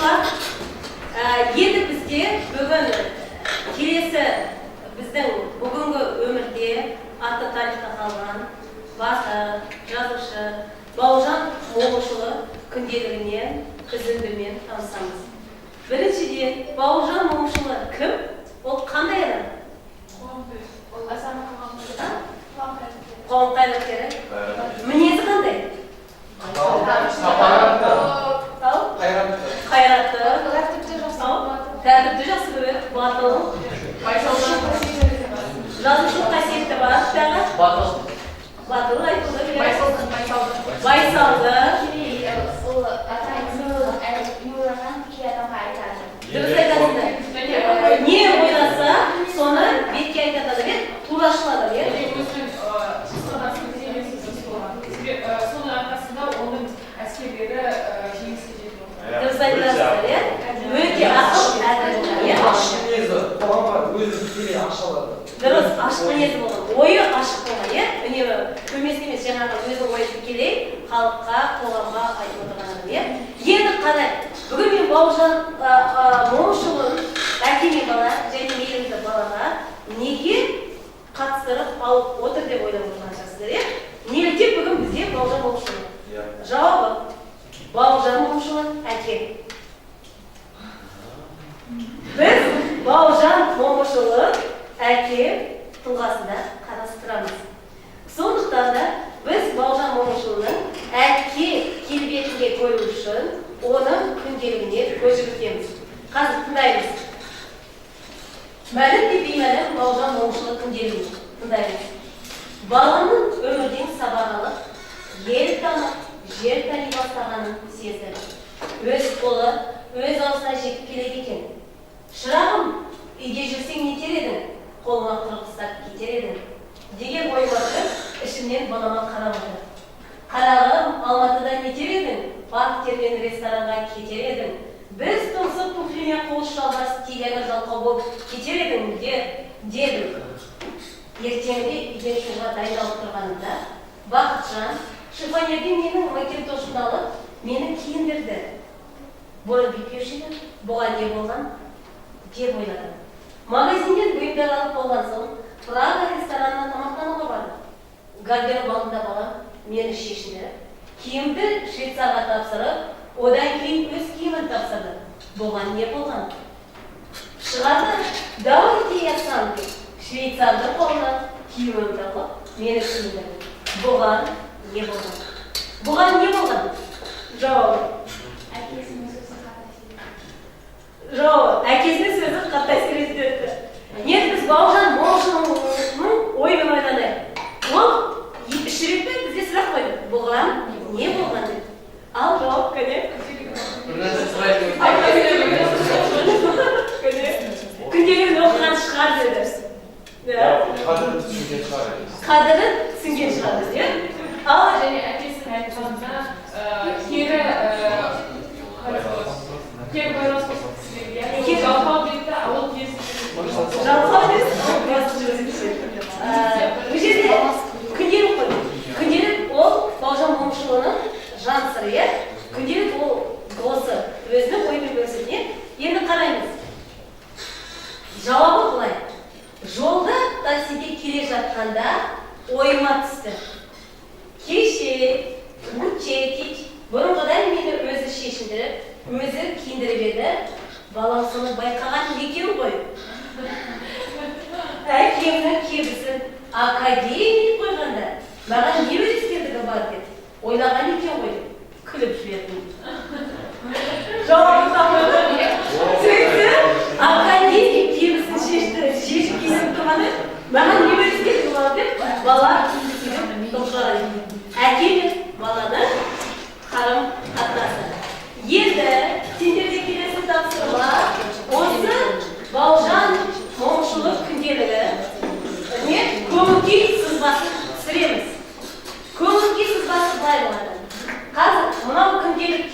оқушылар, енді бізде бүгін келесі біздің бүгінгі өмірде аты тарихта қалған батыр, жазушы Бауыржан Момышұлы күнделігінен үзіндімен танысамыз. Біріншіден, Бауыржан Момышұлы кім? Ол қандай адам? Қоғам қайраткері. Мінезі қандай? Қайратты. Тәртіпті жақсы көреді. Батыл. Жазушылық қасиеті бар. Батыл айтылды. Байсалды. Дұрыс айтасыздар. Не ойласа, соны бетке айтады деп турашылады. Соның арқасында оның әскерлері жеңіске жетті. Дұрыс айтасыздар. Өте ақыл әділ. Қоғамға өзі тікелей ашық алады. Дұрыс, ашық мінезі болған. Ойы ашық болған, үнемі көмескі емес, жаңағы өзінің ойы тікелей халыққа, қоғамға айтып отырған. Енді қарай, бүгін мен Бауыржан Момышұлын әкеме бала және мейірімді балаға неге қатыстырып алып отыр деп ойлап отырған шығарсыздар. Неліктен бүгін бізде Бауыржан Момышұлы? Жауабы: Бауыржан Момышұлы әке. Біз Бауыржан Момышұлы әке тұлғасында қарастырамыз. Сондықтан да біз Бауыржан Момышұлының әке келбетінде көру үшін оның күнделігіне көз жүгіртеміз. Қазір тыңдаймыз. Мәлім де беймәлім Бауыржан Момышұлы күнделігін тыңдаймыз. Баланың өмірден сабақ алып, ел танып, жер тани бастағанын сезді. Өз қолы, өз аузына жетіп келеді екен. Шырағым, үйде жүрсең нетер едің? Қолыма қырғызтап кетер едің. Деген ой барды, ішімнен балама қарап отыр. Қарағым, Алматыда нетер едің? Парктермен ресторанға кетер едің. Біз тұмсық туфлимен қол шалбас телеға жалқау болып кетер едің, дедім. Ертеңде үйден шығуға дайындалып тұрғанымда, Бақытжан шифонерден менің макинтошымды алып, мені киіндірді. Бұрын бүйтпеуші еді, бұған не болған деп ойладым. Магазинден бұйымдар алып болған соң, Прага ресторанына тамақтануға бардым. Гардероб алдында балам мені шешінді. Киімді швейцарға тапсырып, одан кейін өз киімін тапсырды. Бұған не болған? Шығарды, давайте я сам деп, швейцардың қолына киімімді алып, мені киіндірді. Бұған не болған? Бұған не болған? Жауабы. Әкесінің сөзі қатты әсер етті. Енді біз Бауыржан Момышұлының ойымен ойланайық. Ол үш ретте бізде сұрақ қойды. Бұған не болған деп. Ал жауап қане? Күнделігін оқыған шығар деді. Қадірін түсінген шығар деді. Ал және әкесінің айтқанында кері байланысты сіздерге жалқау дейді, ауыл кезі жалқау дейді. Бұл жерде күнделік қой. Күнделік ол Бауыржан Момышұлының жан сыры. Күнделік ол осы өзінің ойымен бөлісіне. Енді қараймыз. Жауабы былай. Жолда таксиде келе жатқанда ойыма түсті. Кеше учетить бұрынғыдан мені өзі шешіндіріп, өзі киіндіріп еді. Балам соны байқаған екен ғой. Әкемнің кебісін академик қойғанда маған не өрескелдігі бар деп ойлаған екен ғой. Күліп жібердім. Жауабы тапты. Сөйтті, академик кебісін шешіп киініп тұрғаны маған не өрескелдігі бар деп бала киініп тұрғаны. Әке мен баланы қарым қатынасы. Енді сендерде келесі тапсырма осы Бауыржан Момышұлы күнделігі көңіл-күй сызбасын түсіреміз. Көңіл-күй сызбасы былай болады. Қазір мынау күнделік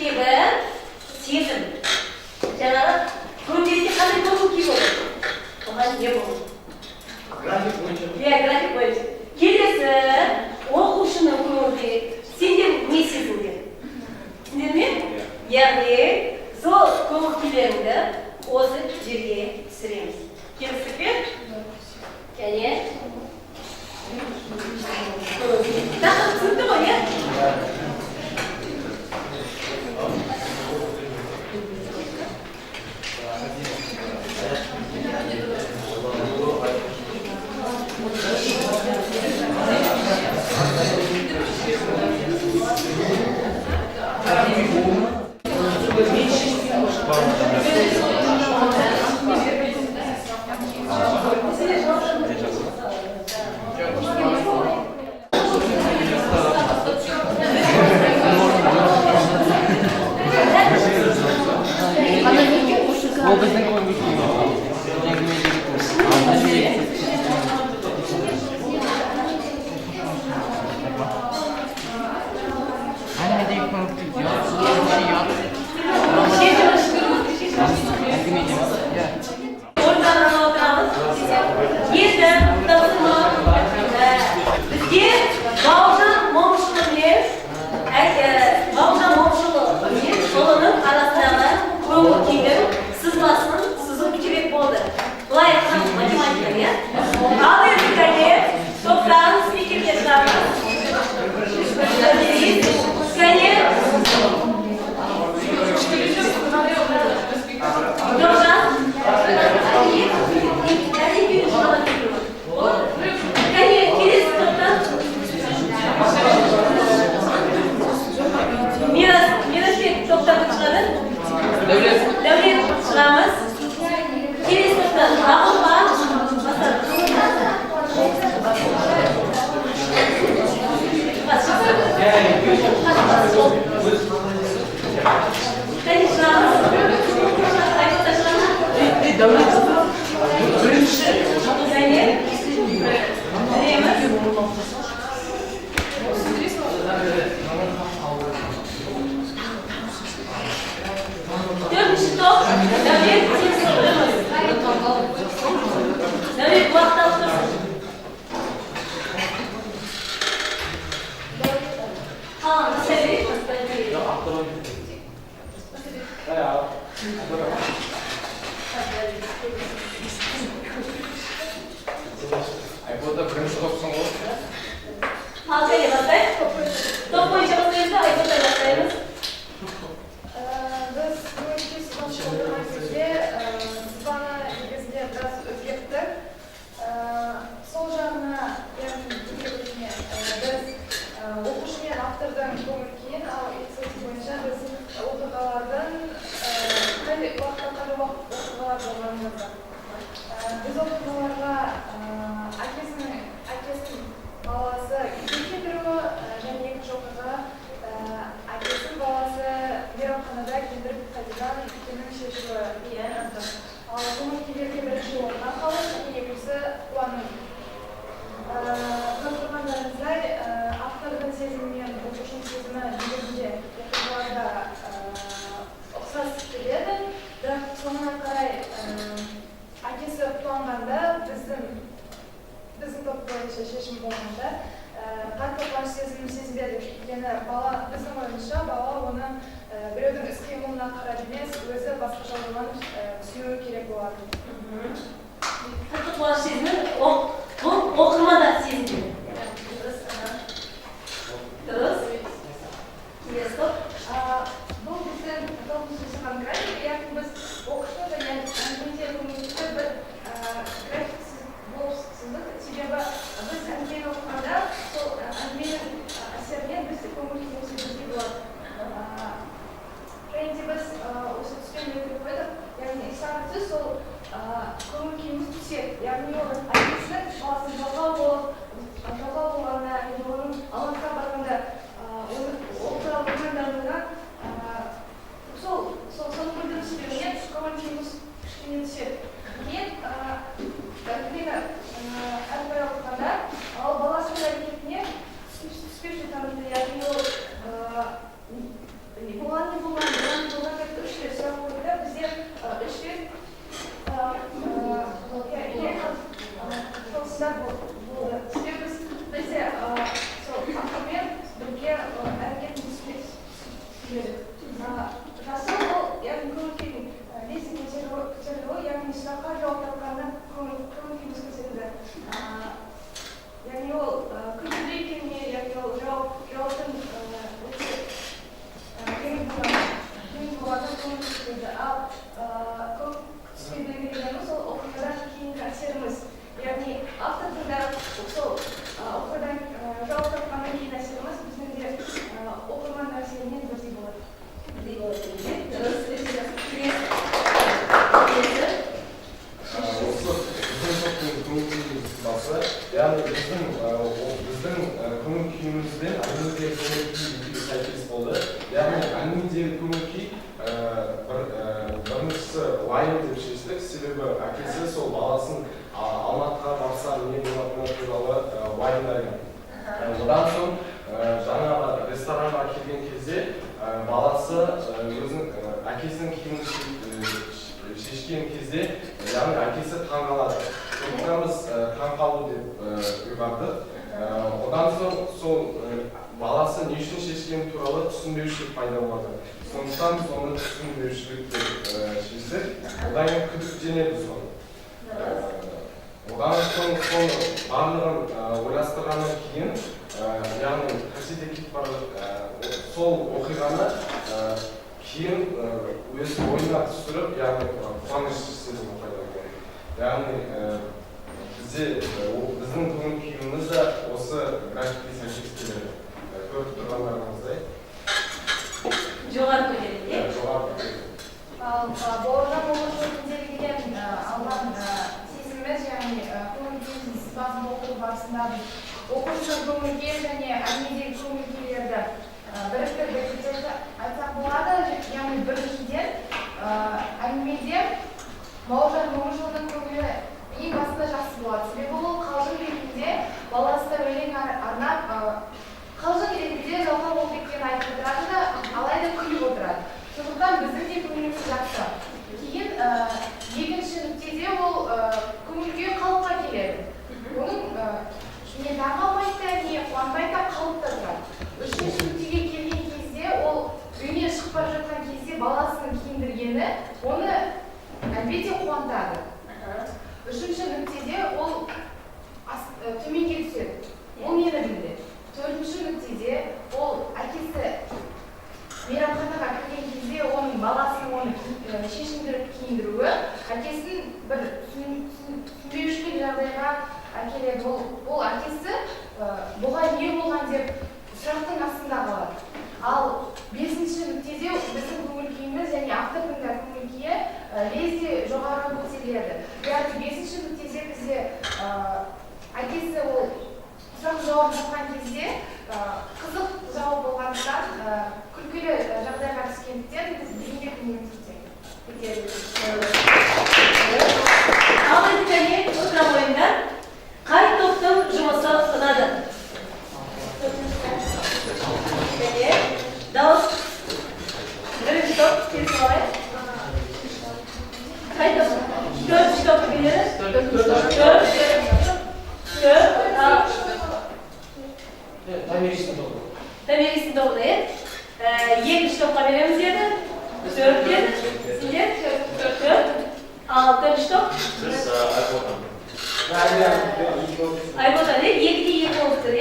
Конечно. Dördüncü top. David, David, vakit alırsın. Tamam, David. Ja. айподда бірінші топсың ғой. Al seni basayım. Top boyunca basıyoruz da iPod'la basıyoruz. Biz birinchi sinf o'qigan кезде sifani negizida biroz o'zgartdik. Sol жағына, ya'ni biz o'qishgan avtordan ko'ngil keyin, ekspert bo'yicha biz o'qiganlardan qanday vaqtda qanday o'qiganlar bo'lganimizni. Biz o'qiganlarga akasining balasi ikkinchi biri және екінші o'qiga akasi balasi mehmonxonada keltirib qaytadan kimning sheshivi degan azdir. Ko'ngil kelgan birinchi o'rindan qolib, ikkinchisi quvondim. Ko'rganlaringizday, avtordan sezilgan o'qishning sezimi negizida o'qiganlarda o'xshash keladi. Biroq so'nga qaray akasi quvonganda bizning top bo'yicha sheshim bo'lganda qattiq quvonch sezimini seziladi. Yana bola bizning o'yimizcha bola uni birovning iste'molina qarab emas, o'zi boshqacha bo'lgan suyu kerak bo'ladi. Qattiq quvonch sezimi bu o'qirmada seziladi. Terus? Yes, top. Bu bizning to'g'risi konkret, ya'ni biz o'qishda degan angliycha ko'ngilda bir grafik bo'lsin. Sebebi biz angliy o'qiganda sol angliy asarga biz ko'ngil bo'lsin bo'ladi. Endi biz o'sha tushunib qo'ydik, ya'ni islamda sol ko'ngil tushadi. Ya'ni aytislar hozir javob bo'lganda, yo'lning alohida borganda o'qira olmagandan sol ko'rdirish bergan ko'ngil tushadi. Keyin Albatta o'qiganda bolasi bilan ketni uspешный tanıdı. Yani o bo'lgan katta ishlar so'raganda bizga ishlar to'g'risida bo'ldi. Bizga avtomobil birga harakat qildik. Rasm bu yani ko'ngil lekin ko'chirdi, ya'ni shunaqa javob topgandan ko'ngil ko'chirdi. Yani o kültürlükini, yani o yolun benim bu arada konuşuyordu. Kısmedeki o kadar kimin eserimiz. Yani aslında o kadar yol tapmanın kimin eserimiz bizim de okuman derslerinin bir var. Terus? яғни біздің көңіл күйімізбен әңгімедегі көңіл күй сәйкес болды. Яғни әңгімедегі көңіл күй біріншісі уайым деп шештік, себебі әкесі сол баласын Алматыға барса не болатыны туралы уайымдайды. Одан соң жаңағы ресторанға келген кезде баласы өзінің әкесінің киімін шешкен кезде, яғни әкесі таң қалады. Сондықтан біз таң қалу деп ұйғардық. Одан соң сол баласы не үшін шешкені туралы түсінбеушілік пайда болады. Сондықтан біз оны түсінбеушілік деп шештік. Одан кейін күдіктенеді соны. Одан соң барлығын ойластырғаннан кейін, яғни қасиетке кетіп бара сол оқиғаны кейін өз ойына түсіріп, яғни қуаныш сезімін пайда болады. Яғни біздің көңіл күйіміз де осы графикке сәйкес келеді. Көріп тұрғандарыңыздай. Жоғары көтереді, иә? Жоғары көтереді. Болашақ o'qishimizga alban sezimiz, ya'ni ko'ngil kuyimiz ba'zi o'quv barasida o'quvchilar ko'ngil kuyi және әңгімедегі көңіл күйлерді біріктіріп Ал 5-ші нүктеде біздің көңіл-күйіміз және автордың да көңіл-күйі лезде жоғары көтеріледі. Яғни 5-ші нүктеде бізде әкесі ол сұрақ жауап жатқан кезде қызық жауап болғандықтан күлкілі жағдайға түскендіктен біз бізге көңілімізді Ал енді сұрақ ойында қай топтың жұмысы ұнады? Дауыс. Бірінші топ, келісіп алайық. Қай топ? Төртінші топты береді? Тәмелесін тобына еді. Екінші топқа береміз еді. Төрт деді. Сендер? Төрт. Ал төртінші топ? Айботан еді. Екіде екі болып тұр, е?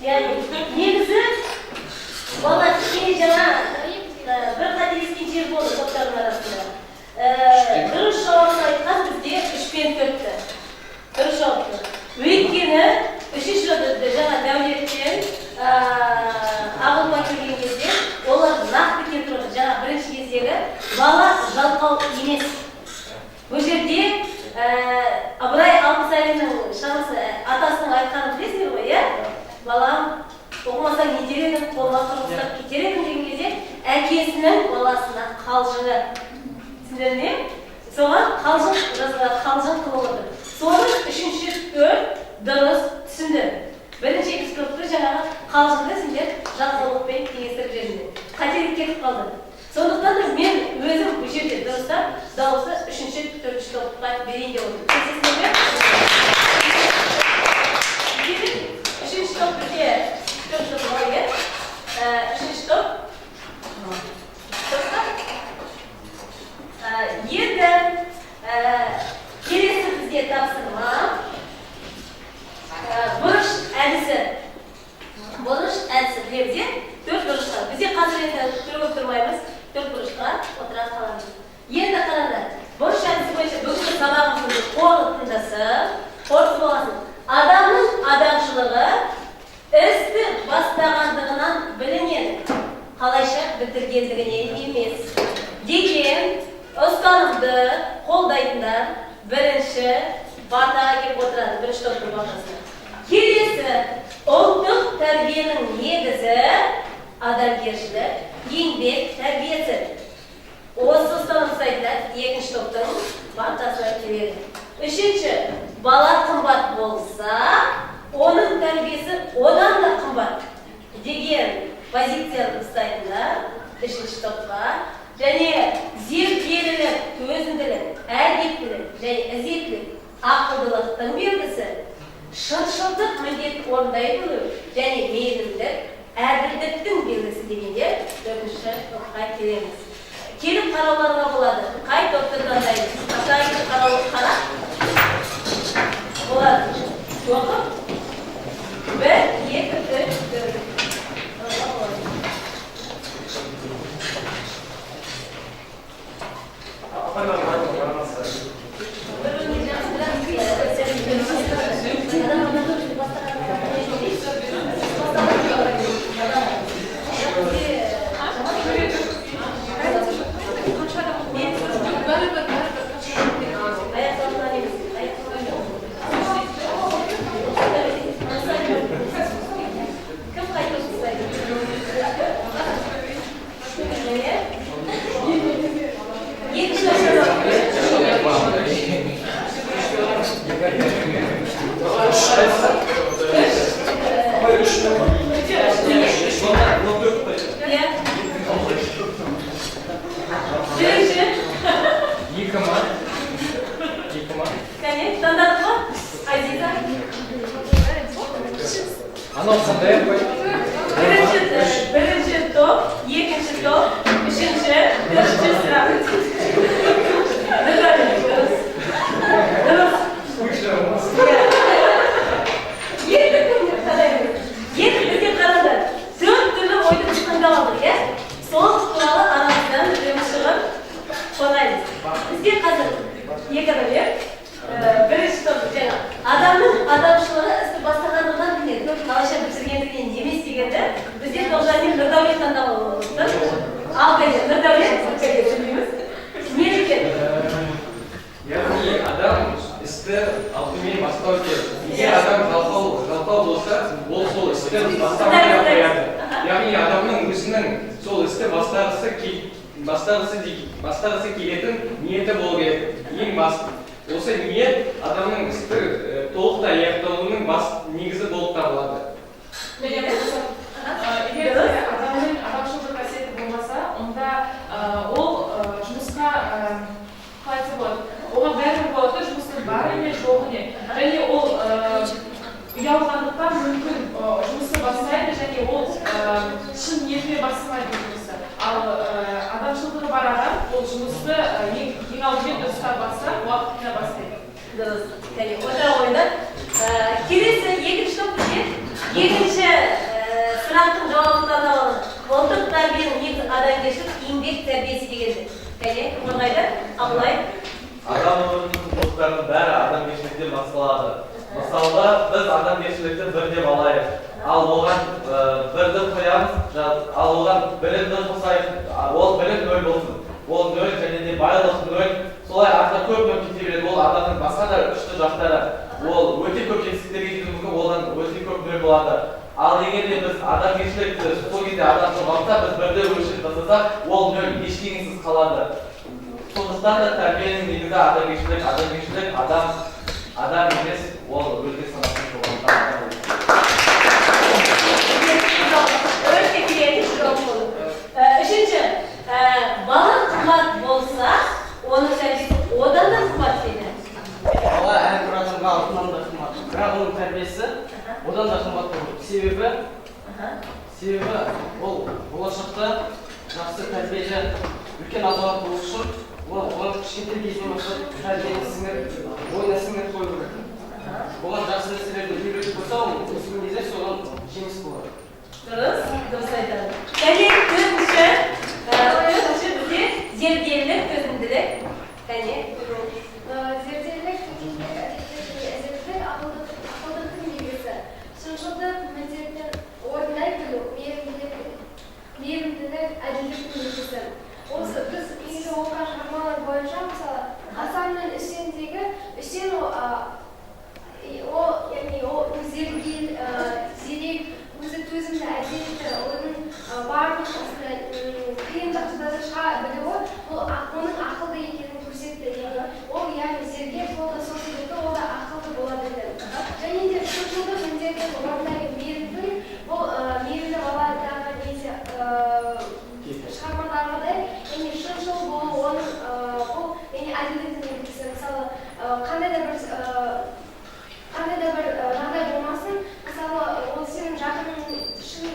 Негізі бала кішкене жаңа бір қателескен жер болды топтардың арасында. Дұрыс жауапты айтқан бізде 3 пен 4-ті. Дұрыс жауапты. Өйткені үшінші жауапты жаңа Дәулеттен ағылма келген кезде олар нақты келтірді. Жаңа бірінші кездегі бала жалқау емес. Бұл жерде Абырай Алтынсариннің шамасы атасының айтқанын білесіңдер ғой, е? Балам, оқымасаң не дер едің, қолға тұрғызып кетер едің деген кезде әкесінің баласына қалжыңы. Түсіндер ме? Соған қалжың қылып отыр. Соны үшінші төрт дұрыс түсінді. Бірінші екінші топты жаңағы қалжыңды сендер жалқаулықпен теңестіріп жүрдіңдер. Қателік кетіп қалды. Сондықтан да мен өзім бұл жерде дұрыстап дауысы үшінші төртінші топқа берейін деп отырмын. Келісесіздер ме? Үшінші топ бізде төртінші топ бар, е? Үшінші топ. Енді келесі бізде тапсырма бұрыш әдісі. Бұрыш әдісі білеміз, төрт бұрышқа. Бізде қазір енді түріп тұрмаймыз, төрт бұрышқа отыра қаламыз. Енді қараңдар, бұрыш әдісі бойынша бүгінгі сабағымыздың қорытындысы болғасын. Адамның адамшылығы істі бастағандығынан білінеді, қалайша бітіргендігінен емес. Деген ұстанымды қолдайтындар бірінші бартаға келіп отырады, бірінші топтың бартасына. Келесі ұлттық тәрбиенің негізі адамгершілік, еңбек тәрбиесі. Осы ұстаным ұстайтындар екінші топтың бартасына келеді. Үшінші, бала қымбат болса, оның тәрбиесі одан да қымбат деген позицияны ұстайтындар үшінші топқа. Және зерделілік, төзімділік, әдептілік және ізеттілік, ақылдылықтың белгісі, шыншылдық міндет орындай білу және мейірімділік, әділдіктің белгісі дегенде төртінші топқа келеміз. Келіп қарауларға болады. Қай топты таңдаймыз? Қай қараулық қара? Болады. Оқып. 1, 2, 3, 4. Alkay'ın da tabii düşündüğümüz. Melike. яғни адам істі алдымен бастау керек егер адам жалқау болса ол сол істі бастамай ақ қояды яғни адамның өзінің сол істі бастағысы келетін ниеті болу керек ең басты осы ниет адамның істі толықтай аяқталуының негізі болып табылады егер адамның адамшылдық қасиеті болмаса онда ол жұмысқа қалай айтса болады оған бәрібір болады жұмыстың бар емес жоқ не және ол ұялғандықтан мүмкін жұмысты бастайды және ол шын ниетімен бастамайды жұмысты ал адамшылдығы бар адам ол жұмысты ең алдымен дұрыстап бастап уақытында бастайды Дұрыс. Және ода ойында келесі екінші топқа екінші сұрақтың жауабын талдап ұлттық тәрбиенің негізі адамгершілік еңбек тәрбиесі дегенді. Және қорғайды Абылай. Адам өмірінің құндылықтарының бәрі адамгершіліктен басталады. Мысалға, біз адамгершілікті бір деп алайық. Ал оған бірді қоямыз, ал оған бірінді қосайық, ол бірін нөл болсын. Ол нөл және де байлық нөл. Солай артқа көп нөл кете береді. Ол адамның басқа да күшті жақтары. Ол өте көп жетістіктерге жетуі мүмкін, одан өте көп нөл болады. Ал егер де біз адамгершілікті сол кезде адам жоғалтса, біз бірді өлшеп тастасақ, ол нөл ештеңесіз қалады. Сондықтан да тәрбиенің негізі адамгершілік адам емес, ол өзге санасын жоғалтады. Үшінші, бала қымбат болса, оның тәрбиесі одан да қымбат дейді. Бала әрбір адамға алтыннан да қымбат. Бірақ оның тәрбиесі одан да қымбат болады. Себебі ол болашақта жақсы тәрбиелі үлкен азамат болу үшін оны кішкентай кезінен бастап тәрбиені ойына сіңіріп қою керек. Оған жақсы нәрселерді үйретіп болса, оның өскен кезде соған жеміс болады. Дұрыс айтады. Және төртінші бізде зерделілік, төзімділік. Және зерделілік, әзірлік, ақылдықтың негізі. Шыншылдық, міндеттен орындай білу, мейірімділік, әділдіктің негізі. Осы біз негізі оқыған шығармалар бойынша, мысалы, Асанның үстендегі үстен ол зерек, өзі төзімді әдетті, оның барлық қиындықтарды шыға білуі, оның ақылды екенін көрсетті. Ол яғни зерге болды, сол себепті ол да ақылды болады деді. Және де шыншылдық міндетін орындайды мейірімділік, бұл мейірімді баладағы несі шығармаларғыдай, және шыншыл болу, оның бұл әділдіктің негізі. Мысалы, қандай да бір жағдай болмасын, мысалы, ол сенің жақының шын,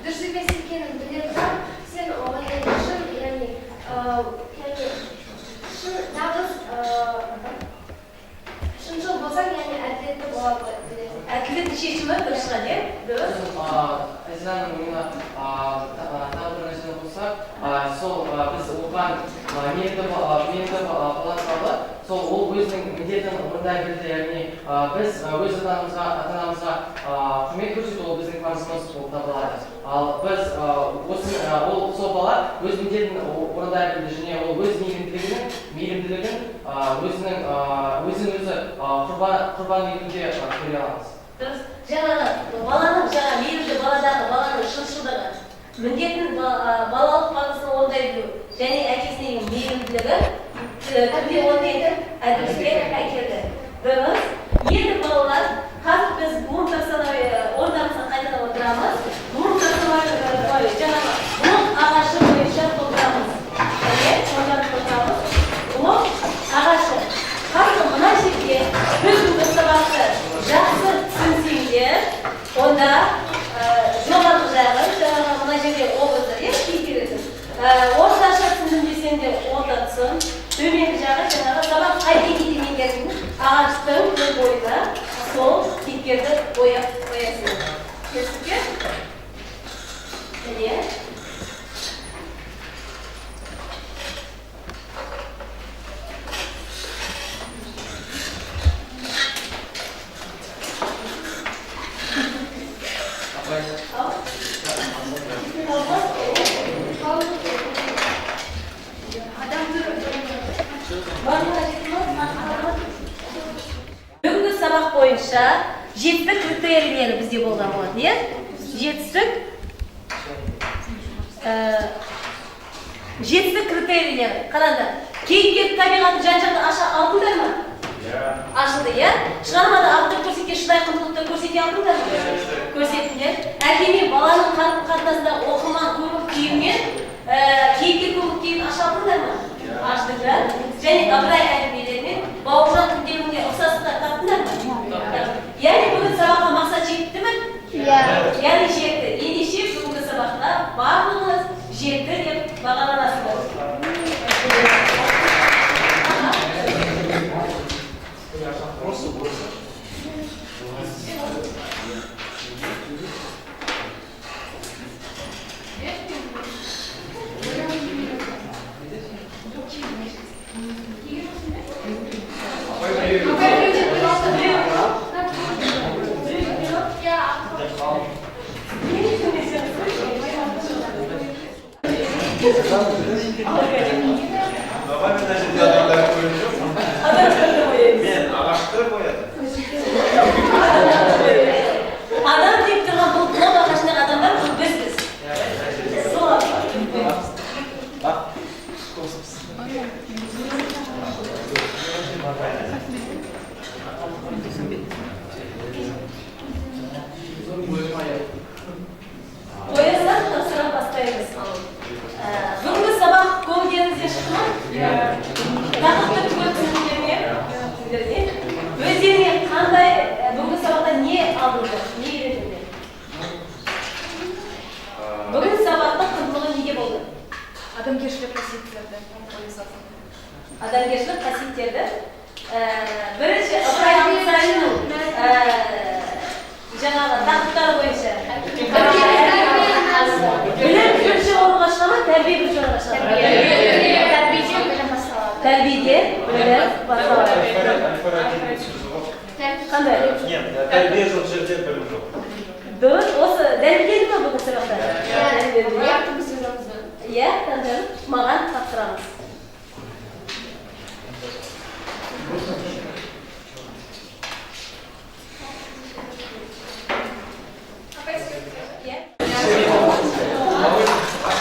дұрыс емес екенін біле тұра, сен оған шын, нағыз шыншыл болсаң, әділетті болады. әділетті шешімі дұрысқа де, дұрыс. Азизаның ойына тағы бір нәрсені қоссақ, сол біз оған мейірімді бала туралы, сол ол өзінің міндетін орындай білді, яғни біз өз ата-анамызға құрмет көрсету ол біздің парызымыз болып табылады. Ал біз сол бала өз міндетін орындай білді және ол өз мейірімділігін өзін өзі құрбан етуге көре аламыз. Жаңағы мейірімді баладағы баланың шыншылдығы, міндетін балалық парызын орындай білу және әкесінің мейірімділігі кімге орнайды? Әділдікке әкелді. Дұрыс. Енді балалар, қазір біз буын таксономия орнамызға қайтадан отырамыз. Буын таксономия жаңағы блок ағашы бойынша отырамыз. Блок ағашы. Қазір мына жерде біз бұл сабақты жақсы түсінсеңдер, онда жоғарғы жағы, мына жерде образдар кейіпкердің. Орташа түсіндім десеңдер ортасын, төменгі жағы жаңағы сабақ қай деңгейде меңгердің ағаштың бойына сол кейіпкерді бояп қоясың. Келістік пе? Және бойынша жетістік критерийлері бізде болған болады, иә? Жетістік критерийлері. Қараңдар, кейіпкер табиғатын жан-жақты аша алдыңдар ма? Ашылды, иә? Шығармада автор көрсеткен шыдай құндылықты көрсете алдыңдар ма? Көрсеттіңдер. Әке мен баланың қарым-қатынасында оқырман көңіл-күйімен кейіпкер көңіл-күйін аша алдыңдар ма? Аштыңдар. Және Ыбырай әңгімелерімен Бауыржан күндерінде ұқсастықтар таптыңдар ма? Яғни бүгін сабаққа мақсат жетті ме? Яғни жетті. Ендеше бүгінгі сабақта барлығыңыз жетті деп бағаланасыздар. Адам деп тұрған бұл қол ағашындағы адамдар бұл бізбіз. Қоясақ тапсыра бастаймыз. Бүгінгі сабақ көңілдеріңізден шықты ма? Тақырыпты түгел түсіндіңдер ме? Өздеріңе қандай бүгінгі сабақта не алдыңдар? Не үйрендіңдер? Бүгінгі сабақтың құндылығы неге болды? Адамгершілік қасиеттерді. Адамгершілік қасиеттерді. Бірінші Ыбырай Алтынсариннің жаңағы тақырыптары бойынша білім бірінші орынға шыға ма, тәрбие бірінші орынға шыға ма? Тәрбиеден білім басталады. Қандай? Тәрбие жоқ жерде білім жоқ. Дұрыс, осы дәлелденді ме бүгін сабақта? Иә, таңдырып маған тапсырамыз.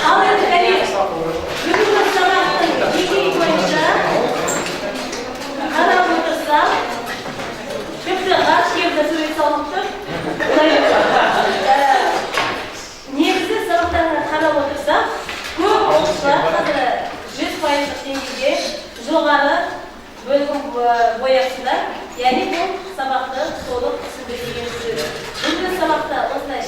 Ал енді кәлем, бүгінгі сабақтың екеуі бойынша қарап отырсам, тіпті ғарышкерді сурет салып тұр. Негізі сабақтарына қарап отырсам, көп оқушылар қазір 100% деңгейде жоғары бөлім боясындар. Яғни бұл сабақты толық түсінді деген сөз. Бүгінгі сабақта осылай